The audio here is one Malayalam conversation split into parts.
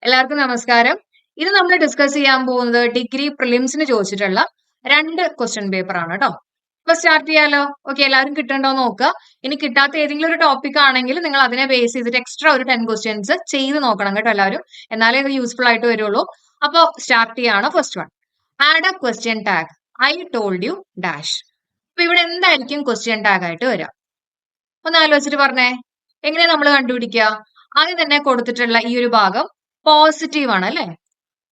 എല്ലാവർക്കും നമസ്കാരം. ഇത് നമ്മൾ ഡിസ്കസ് ചെയ്യാൻ പോകുന്നത് ഡിഗ്രി പ്രിലിംസിന് ചോദിച്ചിട്ടുള്ള 2 ക്വസ്റ്റ്യൻ പേപ്പർ ആണ് കേട്ടോ. അപ്പൊ സ്റ്റാർട്ട് ചെയ്യാലോ. ഓക്കെ, എല്ലാവരും കിട്ടണ്ടോ നോക്കുക. ഇനി കിട്ടാത്ത ഏതെങ്കിലും ഒരു ടോപ്പിക് ആണെങ്കിൽ നിങ്ങൾ അതിനെ ബേസ് ചെയ്തിട്ട് എക്സ്ട്രാ ഒരു 10 ക്വസ്റ്റ്യൻസ് ചെയ്ത് നോക്കണം കേട്ടോ എല്ലാവരും. എന്നാലേ ഇത് യൂസ്ഫുൾ ആയിട്ട് വരുള്ളൂ. അപ്പൊ സ്റ്റാർട്ട് ചെയ്യാണ്. First one, add A question tag I told you dash. അപ്പൊ ഇവിടെ എന്തായിരിക്കും ക്വസ്റ്റ്യൻ ടാഗ് ആയിട്ട് വരിക? ഒന്ന് ആലോചിച്ചിട്ട് പറഞ്ഞേ, എങ്ങനെയാ നമ്മൾ കണ്ടുപിടിക്കുക? ആദ്യം തന്നെ കൊടുത്തിട്ടുള്ള ഈ ഒരു ഭാഗം പോസിറ്റീവ് ആണ് അല്ലെ?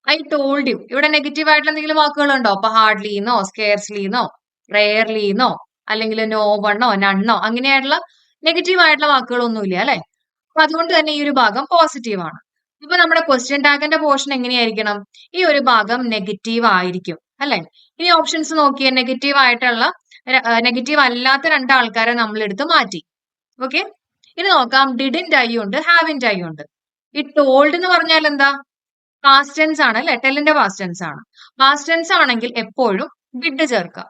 I told you. ഇവിടെ നെഗറ്റീവ് ആയിട്ടുള്ള എന്തെങ്കിലും വാക്കുകളുണ്ടോ? അപ്പൊ ഹാർഡ്ലിന്നോ സ്കെയർസ്ലിന്നോ റെയർലിന്നോ അല്ലെങ്കിൽ നോ വണ്ണോ നണ്ണോ അങ്ങനെയായിട്ടുള്ള നെഗറ്റീവ് ആയിട്ടുള്ള വാക്കുകളൊന്നുമില്ല അല്ലെ? അപ്പൊ അതുകൊണ്ട് തന്നെ ഈ ഒരു ഭാഗം പോസിറ്റീവ് ആണ്. ഇപ്പൊ നമ്മുടെ ക്വസ്റ്റ്യൻ ടാഗിന്റെ പോർഷൻ എങ്ങനെയായിരിക്കണം? ഈ ഒരു ഭാഗം നെഗറ്റീവ് ആയിരിക്കും അല്ലെ? ഇനി ഓപ്ഷൻസ് നോക്കിയേ. നെഗറ്റീവ് അല്ലാത്ത 2 ആൾക്കാരെ നമ്മൾ എടുത്ത് മാറ്റി. ഓക്കെ, ഇനി നോക്കാം. ഡിഡിന്റ് ഐ ഉണ്ട്, ഹാവിന്റ് ഐ ഉണ്ട്. ഈ ടോൾഡ് എന്ന് പറഞ്ഞാൽ എന്താ? പാസ്റ്റ് ടെൻസ് ആണ് അല്ലെ? ടെല്ലിന്റെ പാസ്റ്റ് ടെൻസ് ആണ്. പാസ്റ്റ് ടെൻസ് ആണെങ്കിൽ എപ്പോഴും ഡിഡ് ചേർക്കുക.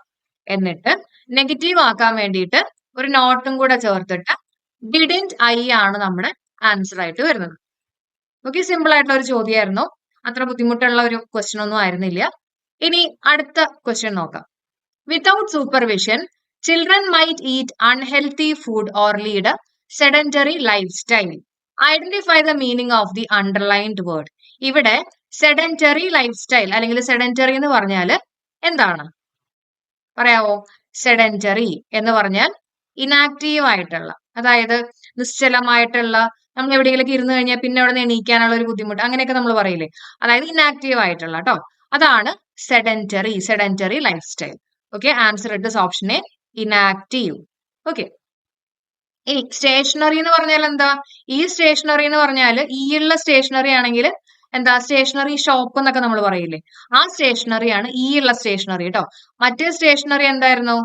എന്നിട്ട് നെഗറ്റീവ് ആക്കാൻ വേണ്ടിയിട്ട് ഒരു നോട്ടും കൂടെ ചേർത്തിട്ട് ഡിഡിന്റ് ഐ ആണ് നമ്മുടെ ആൻസർ ആയിട്ട് വരുന്നത്. ഓക്കെ, സിമ്പിൾ ആയിട്ടുള്ള ഒരു ചോദ്യമായിരുന്നു. അത്ര ബുദ്ധിമുട്ടുള്ള ഒരു ക്വസ്റ്റ്യൻ ഒന്നും ആയിരുന്നില്ല. ഇനി അടുത്ത ക്വസ്റ്റ്യൻ നോക്കാം. Without supervision children might eat unhealthy food or lead A sedentary life style. Identify the meaning of the underlined word. ഇവിടെ സെഡന്ററി ലൈഫ് സ്റ്റൈൽ അല്ലെങ്കിൽ സെഡന്ററി എന്ന് പറഞ്ഞാൽ എന്താണ് പറയാവോ? സെഡന്ററി എന്ന് പറഞ്ഞാൽ ഇനാക്റ്റീവ് ആയിട്ടുള്ള, അതായത് നിശ്ചലമായിട്ടുള്ള, നമ്മൾ എവിടെയെങ്കിലും ഇരുന്ന് കഴിഞ്ഞാൽ പിന്നെ അവിടെ നിന്ന് എണീക്കാനുള്ള ഒരു ബുദ്ധിമുട്ട്, അങ്ങനെയൊക്കെ നമ്മൾ പറയില്ലേ? അതായത് ഇനാക്റ്റീവ് ആയിട്ടുള്ള കേട്ടോ, അതാണ് sedentary life style. Okay, answer it option A, inactive. Okay, ഇനി സ്റ്റേഷനറി എന്ന് പറഞ്ഞാൽ എന്താ? ഈ സ്റ്റേഷനറി എന്ന് പറഞ്ഞാൽ ഈ ഉള്ള സ്റ്റേഷനറി ആണെങ്കിൽ എന്താ? സ്റ്റേഷനറി ഷോപ്പ് എന്നൊക്കെ നമ്മൾ പറയില്ലേ? ആ സ്റ്റേഷനറി ആണ് ഈ ഉള്ള സ്റ്റേഷനറി കേട്ടോ. മറ്റേ സ്റ്റേഷനറി എന്തായിരുന്നു?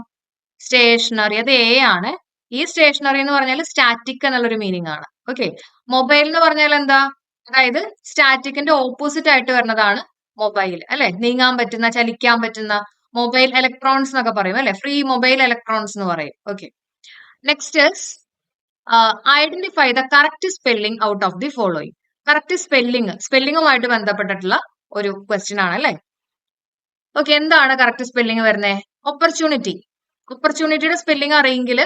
സ്റ്റേഷനറി, അത് എ ആണ്. ഈ സ്റ്റേഷനറി എന്ന് പറഞ്ഞാൽ സ്റ്റാറ്റിക് എന്നുള്ളൊരു മീനിങ് ആണ്. ഓക്കെ, മൊബൈൽ എന്ന് പറഞ്ഞാൽ എന്താ? അതായത് സ്റ്റാറ്റിക്കിന്റെ ഓപ്പോസിറ്റ് ആയിട്ട് വരുന്നതാണ് മൊബൈൽ അല്ലെ? നീങ്ങാൻ പറ്റുന്ന, ചലിക്കാൻ പറ്റുന്ന മൊബൈൽ ഇലക്ട്രോൺസ് എന്നൊക്കെ പറയും അല്ലെ? ഫ്രീ മൊബൈൽ ഇലക്ട്രോൺസ് എന്ന് പറയും. Okay, next identify the correct spelling out of the following. Correct സ്പെല്ലിങ്ങുമായിട്ട് ബന്ധപ്പെട്ടിട്ടുള്ള ഒരു ക്വസ്റ്റ്യൻ ആണ് അല്ലെ? ഓക്കെ, എന്താണ് കറക്റ്റ് സ്പെല്ലിംഗ് വരുന്നത്? ഓപ്പർച്യൂണിറ്റി. ഓപ്പർച്യൂണിറ്റിയുടെ സ്പെല്ലിംഗ് അറിയെങ്കിൽ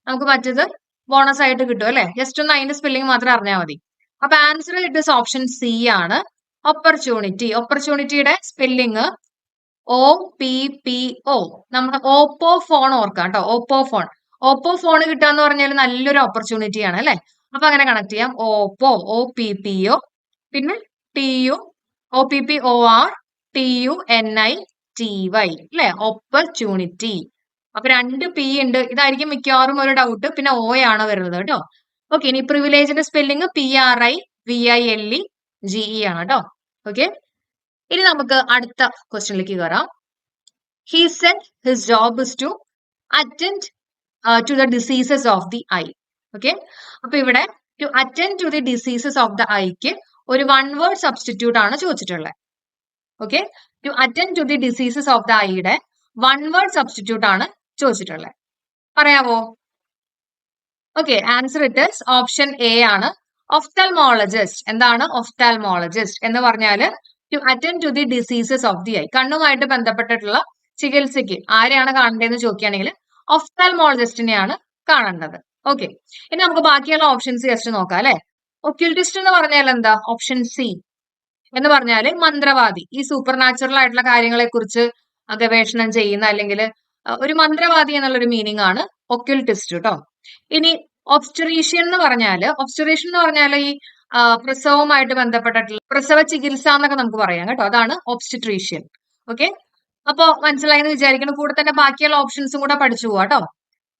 നമുക്ക് മറ്റത് ബോണസ് ആയിട്ട് കിട്ടും അല്ലെ? ജസ്റ്റ് ഒന്ന് അതിന്റെ സ്പെല്ലിംഗ് മാത്രം അറിഞ്ഞാൽ മതി. അപ്പൊ ആൻസർ ഇട്ട് ഓപ്ഷൻ സി ആണ്, ഓപ്പർച്യൂണിറ്റി. ഓപ്പർച്യൂണിറ്റിയുടെ സ്പെല്ലിംഗ് OPPO. നമ്മുടെ ഓപ്പോ ഫോൺ ഓർക്കാം കേട്ടോ. ഓപ്പോ ഫോൺ കിട്ടുക എന്ന് പറഞ്ഞാൽ നല്ലൊരു ഓപ്പർച്യൂണിറ്റി ആണ് അല്ലെ? അപ്പൊ അങ്ങനെ കണക്ട് ചെയ്യാം. ഓപ്പോ, OPPO, പിന്നെ TU, OPPORTUNITY അല്ലെ? ഓപ്പർച്യൂണിറ്റി. അപ്പൊ 2 P ഉണ്ട്. ഇതായിരിക്കും മിക്കവാറും ഒരു ഡൗട്ട്. പിന്നെ O ആണ് വരുന്നത് കേട്ടോ. ഓക്കെ, ഇനി പ്രിവിലേജിന്റെ സ്പെല്ലിംഗ് PRIVILEGE ആണ് കേട്ടോ. ഓക്കെ, ഇനി നമുക്ക് അടുത്ത ക്വസ്റ്റ്യനിലേക്ക് കയറാം. He said his job is to attend to the diseases of the eye. Okay, അപ്പൊ ഇവിടെ to attend to the diseases of the eyeക്ക് ഒരു one word substitute ആണ് ചോദിച്ചിട്ടുള്ളത്. Okay, to attend to the diseases of the eyeയുടെ one word substitute ആണ് ചോദിച്ചിട്ടുള്ളത്. പറയാവോ? Okay, answer it is option A ആണ്, ഒഫ്തൽമോളജിസ്റ്റ്. എന്താണ് ഒഫ്തൽമോളജിസ്റ്റ് എന്ന് പറഞ്ഞാൽ? To attend to the diseases of the eye. കണ്ണുമായിട്ട് ബന്ധപ്പെട്ടിട്ടുള്ള ചികിത്സയ്ക്ക് ആരെയാണ് കാണേണ്ടതെന്ന് ചോദിക്കുകയാണെങ്കിൽ ഒഫ്തൽമോളജിസ്റ്റിനെയാണ് കാണേണ്ടത്. ഓക്കെ, ഇനി നമുക്ക് ബാക്കിയുള്ള ഓപ്ഷൻസ് ജസ്റ്റ് നോക്കാം അല്ലെ? ഒക്യുൾട്ടിസ്റ്റ് എന്ന് പറഞ്ഞാൽ എന്താ? ഓപ്ഷൻ സി എന്ന് പറഞ്ഞാൽ മന്ത്രവാദി. ഈ സൂപ്പർ നാച്ചുറൽ ആയിട്ടുള്ള കാര്യങ്ങളെ കുറിച്ച് ഗവേഷണം ചെയ്യുന്ന, അല്ലെങ്കിൽ ഒരു മന്ത്രവാദി എന്നുള്ളൊരു മീനിങ് ആണ് ഒക്യുൾട്ടിസ്റ്റ് കേട്ടോ. ഇനി ഒബ്സ്റ്ററീഷ്യൻ എന്ന് പറഞ്ഞാൽ ഈ പ്രസവവുമായിട്ട് ബന്ധപ്പെട്ടിട്ടുള്ള പ്രസവ ചികിത്സ എന്നൊക്കെ നമുക്ക് പറയാം കേട്ടോ. അതാണ് ഒബ്സ്റ്റട്രീഷ്യൻ. ഓക്കെ, അപ്പോ മനസ്സിലായെന്ന് വിചാരിക്കണം. കൂടെ തന്നെ ബാക്കിയുള്ള ഓപ്ഷൻസും കൂടെ പഠിച്ചു പോവാ കേട്ടോ.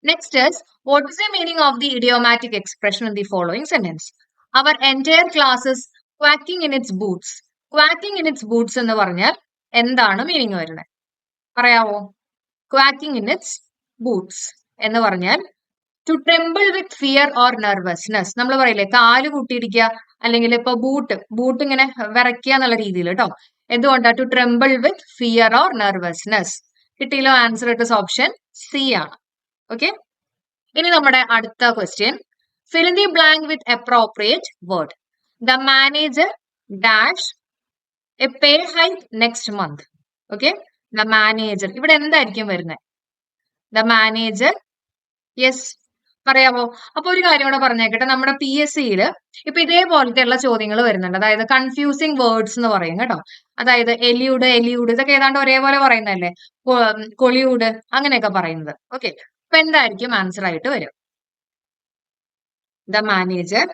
Next is what is the meaning of the idiomatic expression in the following sentence? Our entire class is quacking in its boots. Quacking in its boots എന്ന് പറഞ്ഞാൽ എന്താണ് മീനിങ് വരുന്നത്? പറയാവോ? Quacking in its boots എന്ന് പറഞ്ഞാൽ to tremble with fear or nervousness. നമ്മൾ പറയില്ലേ കാല് കൂട്ടിയിരിക്കുക, അല്ലെങ്കിൽ ഇപ്പൊ ബൂട്ട് ഇങ്ങനെ വിറയ്ക്കുക എന്നുള്ള രീതിയിൽ കേട്ടോ. എന്തുകൊണ്ടാ? To tremble with fear or nervousness. കിട്ടിയല്ലോ? ആൻസർ ഇട്ട് ഓപ്ഷൻ സി ആണ്. ഓക്കെ, ഇനി നമ്മുടെ അടുത്ത question, fill in the blank with appropriate word. The manager dash a pay hike next month. Okay, the manager. ഇവിടെ എന്തായിരിക്കും വരുന്നത്? The manager. യെസ്, പറയാമോ? അപ്പൊ ഒരു കാര്യം കൂടെ പറഞ്ഞേക്കട്ടെ, നമ്മുടെ PSCയിൽ ഇപ്പൊ ഇതേപോലത്തെ ഉള്ള ചോദ്യങ്ങൾ വരുന്നുണ്ട്. അതായത് കൺഫ്യൂസിങ് വേർഡ്സ് എന്ന് പറയും കേട്ടോ. അതായത് എലിയൂഡ് ഇതൊക്കെ ഏതാണ്ട് ഒരേപോലെ പറയുന്നതല്ലേ, കൊളിയൂഡ് അങ്ങനെയൊക്കെ പറയുന്നത്. ഓക്കെ, അപ്പൊ എന്തായിരിക്കും ആൻസർ ആയിട്ട് വരും? The manager.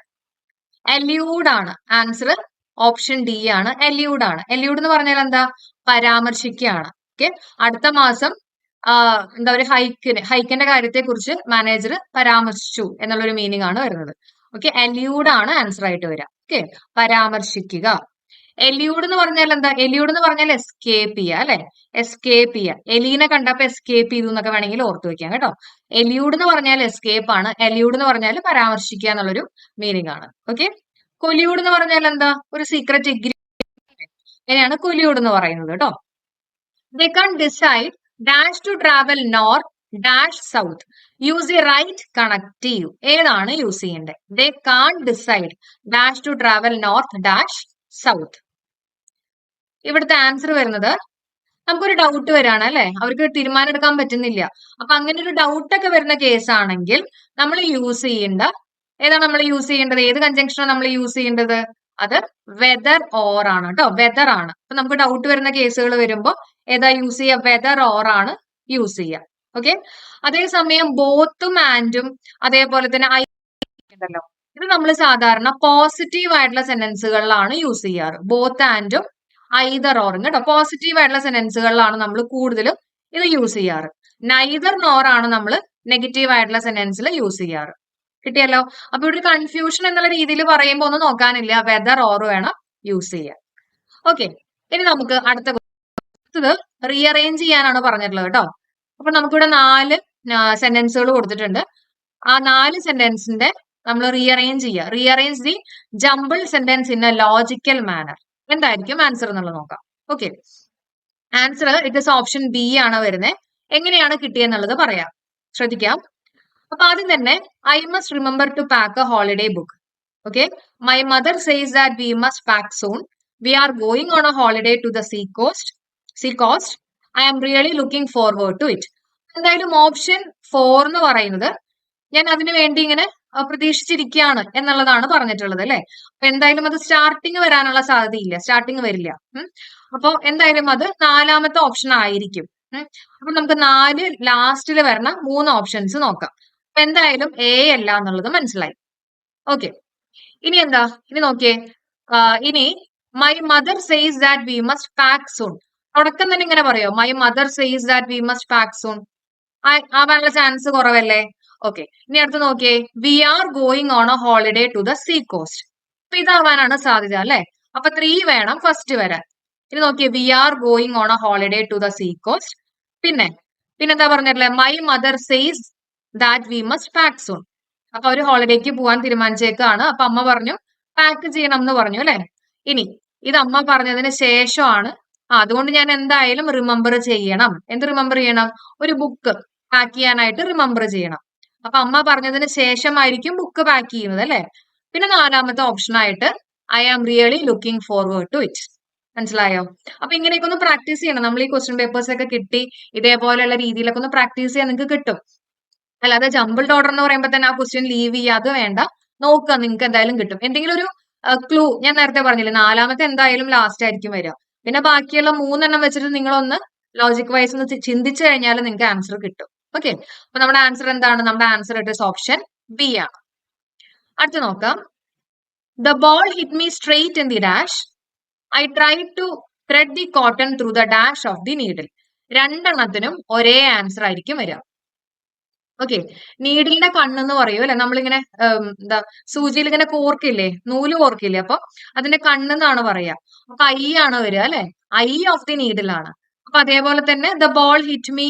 എല്യൂഡ് ആണ് ആൻസർ. ഓപ്ഷൻ ഡി ആണ്, എല്യൂഡ് ആണ്. എല്യൂഡ് എന്ന് പറഞ്ഞാൽ എന്താ? പരാമർശിക്കുകയാണ്. ഓക്കെ, അടുത്ത മാസം എന്താ ഒരു ഹൈക്കിന്റെ കാര്യത്തെ കുറിച്ച് മാനേജർ പരാമർശിച്ചു എന്നുള്ളൊരു മീനിങ് ആണ് വരുന്നത്. ഓക്കെ, എല്യൂഡ് ആണ് ആൻസർ ആയിട്ട് വരിക. ഓക്കെ, പരാമർശിക്കുക. എല്യൂഡ് എന്ന് പറഞ്ഞാൽ എന്താ? എല്യൂഡ് എന്ന് പറഞ്ഞാൽ എസ്കേപ്പ് ചെയ്യുക അല്ലെ, എസ്കേപ്പ് ചെയ്യുക. എലീനെ കണ്ടപ്പോ എസ്കേപ്പ് ചെയ്തു എന്നൊക്കെ വേണമെങ്കിൽ ഓർത്തു വെക്കാം കേട്ടോ. എല്യൂഡ് എന്ന് പറഞ്ഞാൽ എസ്കേപ്പ് ആണ്, എല്യൂഡ് എന്ന് പറഞ്ഞാൽ പരാമർശിക്കുക എന്നുള്ളൊരു മീനിങ് ആണ്. ഓക്കെ, കൊല്യൂഡ് എന്ന് പറഞ്ഞാൽ എന്താ? ഒരു സീക്രറ്റ് എഗ്രി അങ്ങനെയാണ് കൊല്യൂഡ് എന്ന് പറയുന്നത് കേട്ടോ. They can't decide dash to travel north dash south. Use the right connective. ഏതാണ് യൂസ് ചെയ്യേണ്ടത്? They can't decide dash to travel north dash south. ഇവിടുത്തെ ആൻസർ വരുന്നത്, നമുക്കൊരു ഡൗട്ട് വരാണ് അല്ലെ, അവർക്ക് തീരുമാനം എടുക്കാൻ പറ്റുന്നില്ല. അപ്പൊ അങ്ങനെ ഒരു ഡൗട്ട് ഒക്കെ വരുന്ന കേസ് ആണെങ്കിൽ നമ്മൾ യൂസ് ചെയ്യേണ്ട ഏതാണ്? നമ്മൾ യൂസ് ചെയ്യേണ്ടത് ഏത് കൺജങ്ഷനാണ് നമ്മൾ യൂസ് ചെയ്യേണ്ടത്? അത് വെദർ ഓർ ആണ് കേട്ടോ, വെദർ ആണ്. അപ്പൊ നമുക്ക് ഡൗട്ട് വരുന്ന കേസുകൾ വരുമ്പോ ഏതാ യൂസ് ചെയ്യുക? വെദർ ഓർ ആണ് യൂസ് ചെയ്യുക. ഓക്കെ, അതേസമയം ബോത്തും ആൻഡും അതേപോലെ തന്നെ ഐ ഉണ്ടല്ലോ, ഇത് നമ്മൾ സാധാരണ പോസിറ്റീവ് ആയിട്ടുള്ള സെന്റൻസുകളിലാണ് യൂസ് ചെയ്യാറ്. ബോത്ത് ആൻഡും ഐദർ ഓറും കേട്ടോ, പോസിറ്റീവ് ആയിട്ടുള്ള സെന്റൻസുകളിലാണ് നമ്മൾ കൂടുതലും ഇത് യൂസ് ചെയ്യാറ്. നൈദർ നോർ ആണ് നമ്മൾ നെഗറ്റീവ് ആയിട്ടുള്ള സെന്റൻസിൽ യൂസ് ചെയ്യാറ്. കിട്ടിയല്ലോ? അപ്പൊ ഇവിടെ കൺഫ്യൂഷൻ എന്നുള്ള രീതിയിൽ പറയുമ്പോൾ ഒന്നും നോക്കാനില്ല, വെദർ ഓർ വേണം യൂസ് ചെയ്യാൻ. ഓക്കെ, ഇനി നമുക്ക് അടുത്തത് റീഅറേഞ്ച് ചെയ്യാനാണ് പറഞ്ഞിട്ടുള്ളത് കേട്ടോ. അപ്പൊ നമുക്കിവിടെ 4 സെന്റൻസുകൾ കൊടുത്തിട്ടുണ്ട്. ആ 4 സെന്റൻസിന്റെ നമ്മൾ റീഅറേഞ്ച് ചെയ്യുക. Rearrange the jumble sentence in a logical manner. എന്തായിരിക്കും ആൻസർ എന്നുള്ളത് നോക്കാം. Okay, answer it is option B ആണ് വരുന്നത്. എങ്ങനെയാണ് കിട്ടിയെന്നുള്ളത് പറയാം, ശ്രദ്ധിക്കാം. അപ്പൊ ആദ്യം തന്നെ I must remember to pack a holiday book. Okay, my mother says that we must pack soon. We are going on a holiday to the sea coast. I am really looking forward to it. എന്തായാലും ഓപ്ഷൻ 4 എന്ന് പറയുന്നത് ഞാൻ അതിനു വേണ്ടി ഇങ്ങനെ പ്രതീക്ഷിച്ചിരിക്കുകയാണ് എന്നുള്ളതാണ് പറഞ്ഞിട്ടുള്ളത് അല്ലെ. അപ്പൊ എന്തായാലും അത് സ്റ്റാർട്ടിങ് വരാനുള്ള സാധ്യതയില്ല, സ്റ്റാർട്ടിങ് വരില്ല. അപ്പൊ എന്തായാലും അത് 4ാമത്തെ ഓപ്ഷൻ ആയിരിക്കും. അപ്പൊ നമുക്ക് 4 ലാസ്റ്റിൽ വരുന്ന 3 ഓപ്ഷൻസ് നോക്കാം. അപ്പൊ എന്തായാലും എ അല്ല എന്നുള്ളത് മനസ്സിലായി. ഓക്കെ, ഇനി എന്താ? ഇനി നോക്കിയേ, ഇനി my mother says that we must pack soon. തുടക്കം തന്നെ ഇങ്ങനെ പറയോ? My mother says that we must pack soon. ആവാനുള്ള ചാൻസ് കുറവല്ലേ? ഓക്കെ, ഇനി അടുത്ത് നോക്കിയേ, we are going on a holiday to the sea coast. അപ്പൊ ഇതാവാനാണ് സാധ്യത അല്ലെ. അപ്പൊ 3 വേണം ഫസ്റ്റ് വരാൻ. ഇനി നോക്കിയേ, we are going on a holiday to the sea coast. പിന്നെന്താ പറഞ്ഞിട്ടില്ലേ? My mother says that we must pack soon. അപ്പൊ ഒരു ഹോളിഡേക്ക് പോവാൻ തീരുമാനിച്ചേക്കാണ്. അപ്പൊ അമ്മ പറഞ്ഞു പാക്ക് ചെയ്യണം എന്ന് പറഞ്ഞു അല്ലെ. ഇനി ഇത് അമ്മ പറഞ്ഞതിന് ശേഷമാണ്, അതുകൊണ്ട് ഞാൻ എന്തായാലും റിമെമ്പർ ചെയ്യണം. എന്ത് റിമെമ്പർ ചെയ്യണം? ഒരു ബുക്ക് പാക്ക് ചെയ്യാനായിട്ട് റിമെമ്പർ ചെയ്യണം. അപ്പൊ അമ്മ പറഞ്ഞതിന് ശേഷമായിരിക്കും ബുക്ക് പാക്ക് ചെയ്യുന്നത് അല്ലെ. പിന്നെ 4ാമത്തെ ഓപ്ഷൻ ആയിട്ട് I am really looking forward to it. മനസ്സിലായോ? അപ്പൊ ഇങ്ങനെയൊക്കെ ഒന്ന് പ്രാക്ടീസ് ചെയ്യണം. നമ്മൾ ഈ ക്വസ്റ്റ്യൻ പേപ്പേഴ്സ് ഒക്കെ കിട്ടി ഇതേപോലെയുള്ള രീതിയിലൊക്കെ ഒന്ന് പ്രാക്ടീസ് ചെയ്യാൻ നിങ്ങൾക്ക് കിട്ടും. അല്ലാതെ ജംബിൾഡ് ഓർഡർ എന്ന് പറയുമ്പോൾ തന്നെ ആ ക്വസ്റ്റ്യൻ ലീവ് ചെയ്യാതെ വേണ്ട, നോക്കുക, നിങ്ങൾക്ക് എന്തായാലും കിട്ടും. എന്തെങ്കിലും ഒരു ക്ലൂ, ഞാൻ നേരത്തെ പറഞ്ഞില്ലേ 4ാമത്തെ എന്തായാലും ലാസ്റ്റ് ആയിരിക്കും വരിക. പിന്നെ ബാക്കിയുള്ള 3 വെച്ചിട്ട് നിങ്ങളൊന്ന് ലോജിക് വൈസ് ഒന്ന് ചിന്തിച്ചു കഴിഞ്ഞാൽ നിങ്ങൾക്ക് ആൻസർ കിട്ടും. ഓക്കെ, അപ്പൊ നമ്മുടെ ആൻസർ എന്താണ്? നമ്മുടെ answer it is option B ആണ്. അടുത്ത് നോക്കാം. The ball hit me straight in the dash. I try to thread the cotton through the dash of the needle. 2 ഒരേ ആൻസർ ആയിരിക്കും വരിക. ഓക്കെ, നീഡിലിന്റെ കണ്ണെന്ന് പറയൂ അല്ലെ. നമ്മളിങ്ങനെ എന്താ സൂചിയിൽ ഇങ്ങനെ കോർക്കില്ലേ, നൂല് കോർക്കില്ലേ, അപ്പൊ അതിന്റെ കണ്ണെന്നാണ് പറയാ. അപ്പൊ ഐ ആണ് വരിക അല്ലെ, ഐ ഓഫ് ദി നീഡിലാണ്. അപ്പൊ അതേപോലെ തന്നെ the ball hit me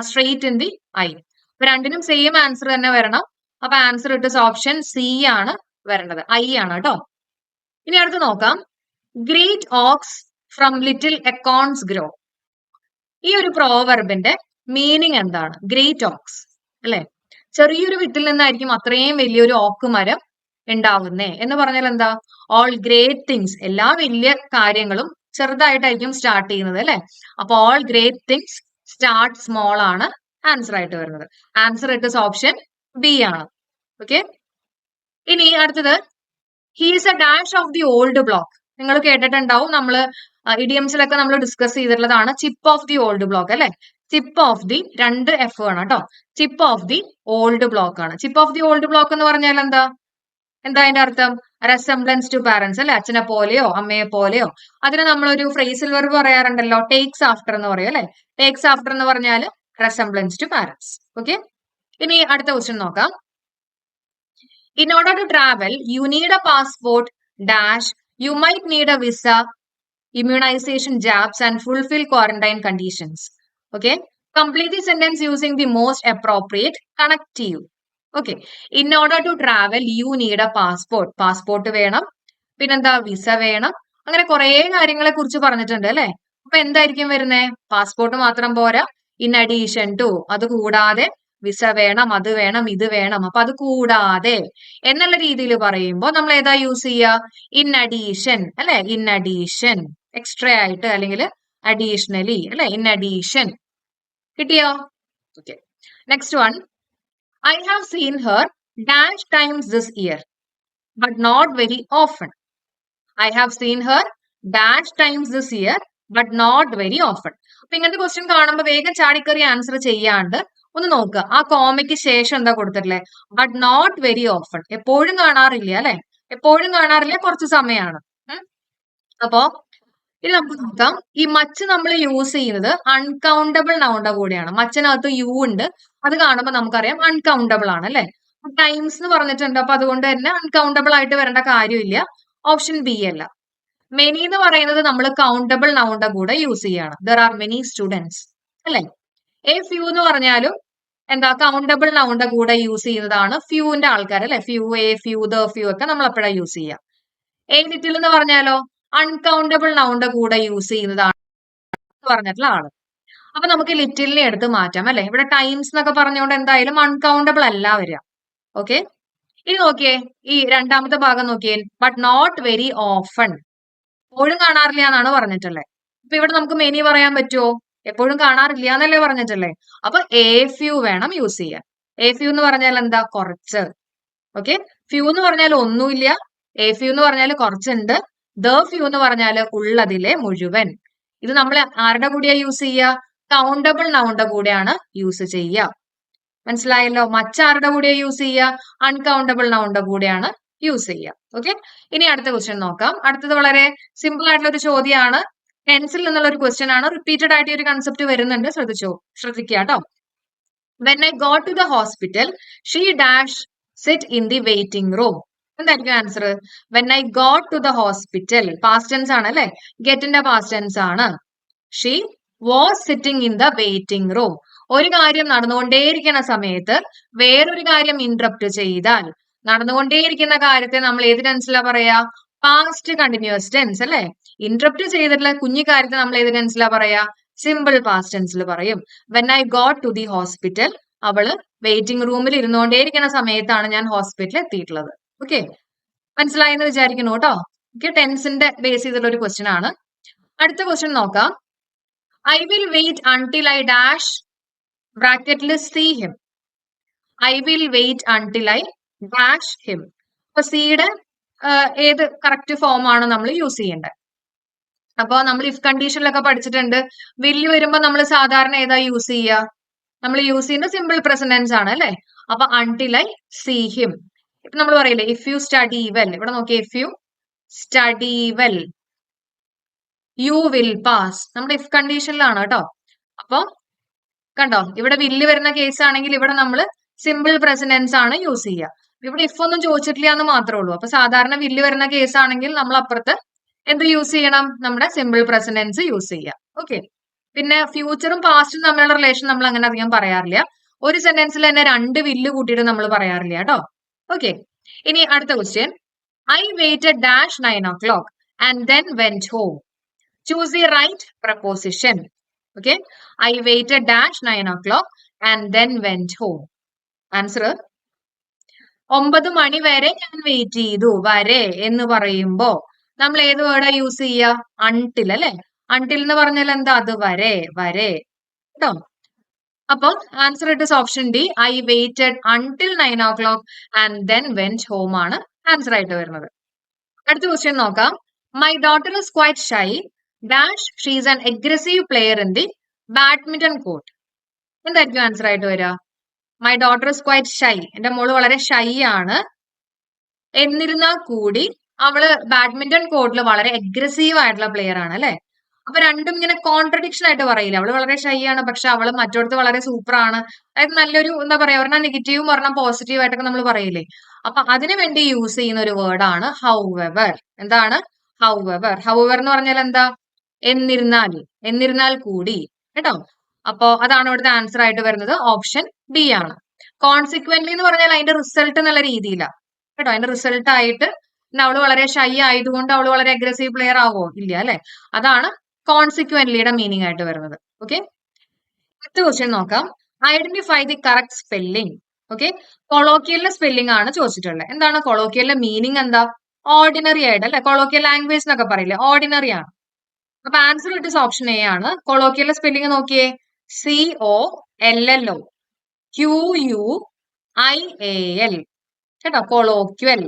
straight in the I. അപ്പൊ 2 സെയിം ആൻസർ തന്നെ വരണം. അപ്പൊ ആൻസർ ഇട്ട് ഓപ്ഷൻ സി ആണ് വരേണ്ടത്, ഐ ആണ് കേട്ടോ. ഇനി അടുത്ത് നോക്കാം. Great oaks from little acorns grow. ഈ ഒരു പ്രോവർബിന്റെ മീനിങ് എന്താണ്? ഗ്രേറ്റ് ഓക്സ് അല്ലെ, ചെറിയൊരു വിത്തിൽ നിന്നായിരിക്കും അത്രയും വലിയൊരു ഓക്ക് മരം ഉണ്ടാവുന്നേ എന്ന് പറഞ്ഞാൽ എന്താ? ഓൾ ഗ്രേറ്റ് തിങ്സ്, എല്ലാ വലിയ കാര്യങ്ങളും ചെറുതായിട്ടായിരിക്കും സ്റ്റാർട്ട് ചെയ്യുന്നത് അല്ലെ? അപ്പൊ all great things start small ആണ് ആൻസർ ആയിട്ട് വരുന്നത്. Answer it is option B ആണ്. ഓക്കെ, ഇനി അടുത്തത് he's a dash of the old block. നിങ്ങൾ കേട്ടിട്ടുണ്ടാവും, നമ്മള് ഇഡിയംസിലൊക്കെ നമ്മൾ ഡിസ്കസ് ചെയ്തിട്ടുള്ളതാണ് chip of the old block അല്ലെ? ചിപ്പ് ഓഫ് ദി, രണ്ട് എഫ് ആണ് കേട്ടോ. Chip of the old block ആണ്. Chip of the old block എന്ന് പറഞ്ഞാൽ എന്താ? എന്താ അതിന്റെ അർത്ഥം? റെസംബ്ലൻസ് ടു പാരന്റ്സ് അല്ലെ? അച്ഛനെ പോലെയോ അമ്മയെ പോലെയോ. അതിന് നമ്മളൊരു ഫ്രേസിൽ വെർബ് പറയാറുണ്ടല്ലോ, ടേക്സ് ആഫ്റ്റർ എന്ന് പറയും അല്ലെ? ടേക്സ് ആഫ്റ്റർ എന്ന് പറഞ്ഞാൽ റെസംബ്ലൻസ് ടു പാരന്റ്സ്. ഓക്കെ, ഇനി അടുത്ത ക്വസ്റ്റ്യൻ നോക്കാം. In order to travel, you need a passport, dash, you might need a visa, immunization jabs, and fulfill quarantine conditions. Okay, complete the sentence using the most appropriate connective. Okay, in order to travel, you need a passport. Passport വേണം, പിന്നെന്താ, വിസ വേണം, അങ്ങനെ കുറെ കാര്യങ്ങളെ കുറിച്ച് പറഞ്ഞിട്ടുണ്ട് അല്ലെ? അപ്പൊ എന്തായിരിക്കും വരുന്നേ? പാസ്പോർട്ട് മാത്രം പോരാ, ഇൻ അഡീഷൻ ടു, അത് കൂടാതെ വിസ വേണം, അത് വേണം, ഇത് വേണം. അപ്പൊ അത് കൂടാതെ എന്നുള്ള രീതിയിൽ പറയുമ്പോൾ നമ്മൾ ഏതാ യൂസ് ചെയ്യുക? ഇൻ അഡീഷൻ അല്ലെ? ഇൻ അഡീഷൻ, എക്സ്ട്രാ ആയിട്ട് അല്ലെങ്കിൽ അഡീഷണലി അല്ലെ? In addition. കിട്ടിയോ? Okay, next one. I have seen her dash times this year, but not very often. I have seen her dash times this year, but not very often. അപ്പൊ ഇങ്ങനത്തെ ക്വസ്റ്റ്യൻ കാണുമ്പോൾ വേഗം ചാടിക്കറി ആൻസർ ചെയ്യാണ്ട് ഒന്ന് നോക്കുക, ആ കോമയ്ക്ക് ശേഷം എന്താ കൊടുത്തിട്ടില്ലേ? ബട്ട് നോട്ട് വെരി ഓഫൺ, എപ്പോഴും കാണാറില്ല അല്ലെ? എപ്പോഴും കാണാറില്ല, കുറച്ച് സമയമാണ്. അപ്പോ ഇനി നമുക്ക് നോക്കാം, ഈ മച്ച് നമ്മൾ യൂസ് ചെയ്യുന്നത് അൺകൗണ്ടബിൾ നൗണിന്റെ കൂടെയാണ്. മച്ചിനകത്ത് യു ഉണ്ട്, അത് കാണുമ്പോൾ നമുക്കറിയാം അൺകൗണ്ടബിൾ ആണ് അല്ലെ? ടൈംസ് എന്ന് പറഞ്ഞിട്ടുണ്ട്, അപ്പൊ അതുകൊണ്ട് തന്നെ അൺകൗണ്ടബിൾ ആയിട്ട് വരേണ്ട കാര്യമില്ല. ഓപ്ഷൻ ബി അല്ല. മെനി എന്ന് പറയുന്നത് നമ്മൾ കൗണ്ടബിൾ നൗണിന്റെ കൂടെ യൂസ് ചെയ്യാണ്. ദർ ആർ മെനി സ്റ്റുഡൻസ് അല്ലെ? എ ഫ്യൂ എന്ന് പറഞ്ഞാലും എന്താ, കൗണ്ടബിൾ നൗണിന്റെ കൂടെ യൂസ് ചെയ്യുന്നതാണ് ഫ്യൂവിന്റെ ആൾക്കാർ അല്ലെ? Few, A few, the few ഒക്കെ നമ്മൾ എപ്പോഴാണ് യൂസ് ചെയ്യുക. എ ലിറ്റിൽ എന്ന് പറഞ്ഞാലോ അൺകൗണ്ടബിൾ നൗണിന്റെ കൂടെ യൂസ് ചെയ്യുന്നതാണ് പറഞ്ഞിട്ടുള്ള ആള്. അപ്പൊ നമുക്ക് ലിറ്റിലിനെ എടുത്ത് മാറ്റാം അല്ലെ? ഇവിടെ ടൈംസ് എന്നൊക്കെ പറഞ്ഞുകൊണ്ട് എന്തായാലും അൺകൗണ്ടബിൾ അല്ല വരിക. ഓക്കെ, ഇനി നോക്കിയേ ഈ രണ്ടാമത്തെ ഭാഗം നോക്കിയേ, ബട്ട് നോട്ട് വെരി ഓഫൺ, എപ്പോഴും കാണാറില്ല എന്നാണ് പറഞ്ഞിട്ടുള്ളത്. അപ്പൊ ഇവിടെ നമുക്ക് മെനി പറയാൻ പറ്റുമോ? എപ്പോഴും കാണാറില്ല എന്നല്ലേ പറഞ്ഞിട്ടുള്ളേ? അപ്പൊ എ ഫ്യൂ വേണം യൂസ് ചെയ്യാൻ. എ ഫ്യൂ എന്ന് പറഞ്ഞാൽ എന്താ? കുറച്ച്. ഓക്കെ, ഫ്യൂ എന്ന് പറഞ്ഞാൽ ഒന്നുമില്ല, എ ഫ്യൂ എന്ന് പറഞ്ഞാൽ കുറച്ചുണ്ട്, ദ ഫ്യൂ എന്ന് പറഞ്ഞാൽ ഉള്ളതിലെ മുഴുവൻ. ഇത് നമ്മൾ ആരുടെ കൂടെയാ യൂസ് ചെയ്യുക? കൗണ്ടബിൾ നൗണിന്റെ കൂടെയാണ് യൂസ് ചെയ്യുക. മനസ്സിലായല്ലോ? മറ്റാരുടെ കൂടെയാ യൂസ് ചെയ്യുക? അൺകൗണ്ടബിൾ നൗണിന്റെ കൂടെയാണ് യൂസ് ചെയ്യുക. ഓക്കെ, ഇനി അടുത്ത ക്വസ്റ്റ്യൻ നോക്കാം. അടുത്തത് വളരെ സിമ്പിൾ ആയിട്ടുള്ള ഒരു ചോദ്യമാണ്. ടെൻസിൽ നിന്നുള്ള ഒരു ക്വസ്റ്റ്യൻ ആണ്. റിപ്പീറ്റഡ് ആയിട്ട് ഒരു കൺസെപ്റ്റ് വരുന്നുണ്ട്, ശ്രദ്ധിക്കുക കേട്ടോ. When I got to the hospital she dash sit in the waiting room. എന്തായിരിക്കും answer? When I got to the hospital, past tense ആണ് അല്ലെ? ഗെറ്റിന്റെ പാസ്റ്റ് ടെൻസ് ആണ്. She was sitting in the waiting room. ഒരു കാര്യം നടന്നുകൊണ്ടേയിരിക്കുന്ന സമയത്ത് വേറൊരു കാര്യം ഇന്ററപ്റ്റ് ചെയ്താൽ നടന്നുകൊണ്ടേയിരിക്കുന്ന കാര്യത്തെ നമ്മൾ ഏത് ടെൻസിലാ പറയാ? പാസ്റ്റ് കണ്ടിന്യൂസ് ടെൻസ് അല്ലെ? ഇന്ററപ്റ്റ് ചെയ്തിട്ടുള്ള കുഞ്ഞു കാര്യത്തെ നമ്മൾ ഏത് ടെൻസിലാ പറയാ? സിമ്പിൾ പാസ്റ്റ് ടെൻസിൽ പറയും. When I got to the hospital, അവള് വെയിറ്റിംഗ് റൂമിൽ ഇരുന്നുകൊണ്ടേയിരിക്കുന്ന സമയത്താണ് ഞാൻ ഹോസ്പിറ്റലിൽ എത്തിയിട്ടുള്ളത്. ഓക്കെ, മനസ്സിലായെന്ന് വിചാരിക്കുന്നു കേട്ടോ. ഓക്കെ, ടെൻസിന്റെ ബേസ് ചെയ്തിട്ടുള്ള ഒരു ക്വസ്റ്റ്യൻ ആണ്. അടുത്ത ക്വസ്റ്റ്യൻ നോക്കാം. I will wait until I dash ബ്രാക്കറ്റിൽ see him. I will wait until I dash him. അപ്പൊ സിയുടെ ഏത് കറക്റ്റ് ഫോം ആണ് നമ്മൾ യൂസ് ചെയ്യേണ്ടത്? അപ്പൊ നമ്മൾ ഇഫ് കണ്ടീഷനിലൊക്കെ പഠിച്ചിട്ടുണ്ട്, വില്ല് വരുമ്പോ നമ്മൾ സാധാരണ ഏതാ യൂസ് ചെയ്യുക? നമ്മൾ യൂസ് ചെയ്യുന്ന സിമ്പിൾ പ്രസന്റൻസ് ആണ് അല്ലെ? അപ്പൊ അൺടിൽ ഐ സീ ഹിം. ഇപ്പൊ നമ്മൾ പറയില്ലേ ഇഫ് യു സ്റ്റഡി വെൽ, ഇവിടെ നോക്കിയേ, if you study well you will pass. നമ്മുടെ ഇഫ് കണ്ടീഷനിലാണ് കേട്ടോ. അപ്പൊ കണ്ടോ, ഇവിടെ വില്ല് വരുന്ന കേസ് ആണെങ്കിൽ ഇവിടെ നമ്മൾ സിമ്പിൾ പ്രസന്റൻസ് ആണ് യൂസ് ചെയ്യുക. ഇവിടെ ഇഫ് ഒന്നും ചോദിച്ചിട്ടില്ല എന്ന് മാത്രമേ ഉള്ളൂ. അപ്പൊ സാധാരണ വില്ല് വരുന്ന കേസ് ആണെങ്കിൽ നമ്മൾ അപ്പുറത്ത് എന്ത് യൂസ് ചെയ്യണം? നമ്മുടെ സിമ്പിൾ പ്രസന്റൻസ് യൂസ് ചെയ്യാം. ഓക്കെ, പിന്നെ ഫ്യൂച്ചറും പാസ്റ്റും തമ്മിലുള്ള റിലേഷൻ നമ്മൾ അങ്ങനെ അധികം പറയാറില്ല. ഒരു സെന്റൻസിൽ തന്നെ രണ്ട് വില്ല് കൂട്ടിയിട്ട് നമ്മൾ പറയാറില്ല കേട്ടോ. ഓക്കെ, ഇനി അടുത്ത question. I weighted dash 9 o'clock and then went home. Choose the right preposition. Okay, I waited dash 9 o'clock and then went home. Answer 9 മണി വരെ ഞാൻ വെയിറ്റ് ചെയ്തു. വരെ എന്ന് പറയുമ്പോ നമ്മൾ ഏത് വേർഡാ യൂസ് ചെയ്യുക? അൺടിൽ അല്ലെ? അൺടിൽ എന്ന് പറഞ്ഞാൽ എന്താ? അത് വരെ വരെ കേട്ടോ. അപ്പൊ answer it is option D. I weighted until 9 o'clock and then went home ആണ് ആൻസർ ആയിട്ട് വരുന്നത്. അടുത്ത ക്വസ്റ്റ്യൻ നോക്കാം. My daughter is quite shy dash she is an aggressive player in the badminton court. എന്തായിരിക്കും ആൻസർ ആയിട്ട് വരിക? My daughter is quite shy. എന്റെ മോള് വളരെ ഷൈ ആണ്. എന്നിരുന്നാൽ കൂടി അവള് ബാഡ്മിന്റൺ കോർട്ടിൽ വളരെ അഗ്രസീവ് ആയിട്ടുള്ള പ്ലെയർ ആണ് അല്ലെ? അപ്പൊ രണ്ടും ഇങ്ങനെ കോൺട്രഡിക്ഷൻ ആയിട്ട് പറയില്ല. അവള് വളരെ ഷൈ ആണ്, പക്ഷെ അവള് മറ്റോടത്ത് വളരെ സൂപ്പർ ആണ്. അതായത് നല്ലൊരു എന്താ പറയാ, ഒരെണ്ണം നെഗറ്റീവും ഒരെണ്ണം പോസിറ്റീവ് ആയിട്ടൊക്കെ നമ്മൾ പറയില്ലേ? അപ്പൊ അതിനു വേണ്ടി യൂസ് ചെയ്യുന്ന ഒരു വേർഡാണ് ഹൗവെവർ. എന്താണ് ഹൗവെവർ? ഹൗവെവർ എന്ന് പറഞ്ഞാൽ എന്താ? എന്നിരുന്നാൽ, എന്നിരുന്നാൽ കൂടി കേട്ടോ. അപ്പോ അതാണ് ഇവിടുത്തെ ആൻസർ ആയിട്ട് വരുന്നത്. ഓപ്ഷൻ ബി ആണ്. കോൺസിക്വന്റ്ലി എന്ന് പറഞ്ഞാൽ അതിന്റെ റിസൾട്ട് എന്നുള്ള രീതിയിലാണ് കേട്ടോ. അതിന്റെ റിസൾട്ട് ആയിട്ട് അവള് വളരെ ഷൈ ആയതുകൊണ്ട് അവള് വളരെ അഗ്രസീവ് പ്ലെയർ ആവോ? ഇല്ല അല്ലെ? അതാണ് കോൺസിക്വന്റ്ലിയുടെ മീനിങ് ആയിട്ട് വരുന്നത്. ഓക്കെ, അടുത്ത ക്വസ്റ്റ്യൻ നോക്കാം. Identify the correct spelling. Okay, കൊളോക്കിയലിന്റെ സ്പെല്ലിംഗ് ആണ് ചോദിച്ചിട്ടുള്ളത്. എന്താണ് കൊളോക്കിയലിന്റെ മീനിങ്? എന്താ? ഓർഡിനറി ആയിട്ട് അല്ലെ? കൊളോക്കിയൽ ലാംഗ്വേജ് എന്നൊക്കെ പറയില്ലേ? ഓർഡിനറി ആണ്. അപ്പൊ answer it is option A ആണ്. കൊളോക്കിയലിന്റെ സ്പെല്ലിംഗ് നോക്കിയേ. COLLO QUIAL കേട്ടോ. കൊളോക്വൽ.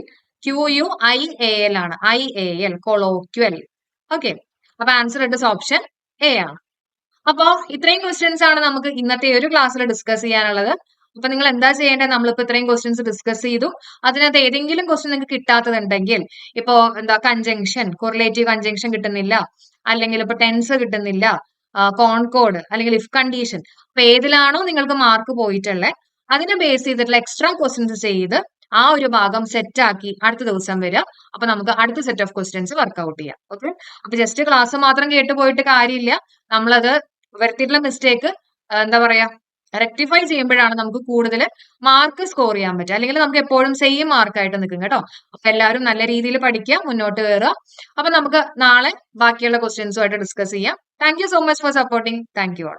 QUIAL ആണ്. IAL colloquial. ഓക്കെ, അപ്പൊ answer it is option A ആണ്. അപ്പോ ഇത്രയും ക്വസ്റ്റ്യൻസ് ആണ് നമുക്ക് ഇന്നത്തെ ഒരു ക്ലാസ്സിൽ ഡിസ്കസ് ചെയ്യാനുള്ളത്. അപ്പൊ നിങ്ങൾ എന്താ ചെയ്യേണ്ടത്? നമ്മളിപ്പോ ഇത്രയും ക്വസ്റ്റ്യൻസ് ഡിസ്കസ് ചെയ്തു. അതിനകത്ത് ഏതെങ്കിലും ക്വസ്റ്റ്യൻ നിങ്ങൾക്ക് കിട്ടാത്തതുണ്ടെങ്കിൽ, ഇപ്പോ എന്താ കൺജങ്ഷൻ, കൊറിലേറ്റീവ് കൺജങ്ഷൻ കിട്ടുന്നില്ല, അല്ലെങ്കിൽ ഇപ്പൊ ടെൻസ് കിട്ടുന്നില്ല, കോൺകോഡ് അല്ലെങ്കിൽ ഇഫ് കണ്ടീഷൻ, അപ്പൊ ഏതിലാണോ നിങ്ങൾക്ക് മാർക്ക് പോയിട്ടുള്ളത് അതിനെ ബേസ് ചെയ്തിട്ടുള്ള എക്സ്ട്രാ ക്വസ്റ്റ്യൻസ് ചെയ്ത് ആ ഒരു ഭാഗം സെറ്റ് ആക്കി അടുത്ത ദിവസം വരിക. അപ്പൊ നമുക്ക് അടുത്ത സെറ്റ് ഓഫ് ക്വസ്റ്റ്യൻസ് വർക്ക്ഔട്ട് ചെയ്യാം. ഓക്കെ, അപ്പൊ ജസ്റ്റ് ക്ലാസ് മാത്രം കേട്ട് പോയിട്ട് കാര്യമില്ല. നമ്മളത് വരുത്തിയിട്ടുള്ള മിസ്റ്റേക്ക് എന്താ പറയാ, റെക്ടിഫൈ ചെയ്യുമ്പോഴാണ് നമുക്ക് കൂടുതൽ മാർക്ക് സ്കോർ ചെയ്യാൻ പറ്റുക. അല്ലെങ്കിൽ നമുക്ക് എപ്പോഴും സെയിം മാർക്കായിട്ട് നിൽക്കും കേട്ടോ. അപ്പൊ എല്ലാവരും നല്ല രീതിയിൽ പഠിക്കുക, മുന്നോട്ട് കയറുക. അപ്പൊ നമുക്ക് നാളെ ബാക്കിയുള്ള ക്വസ്റ്റ്യൻസുമായിട്ട് ഡിസ്കസ് ചെയ്യാം. Thank you so much for supporting. Thank you all.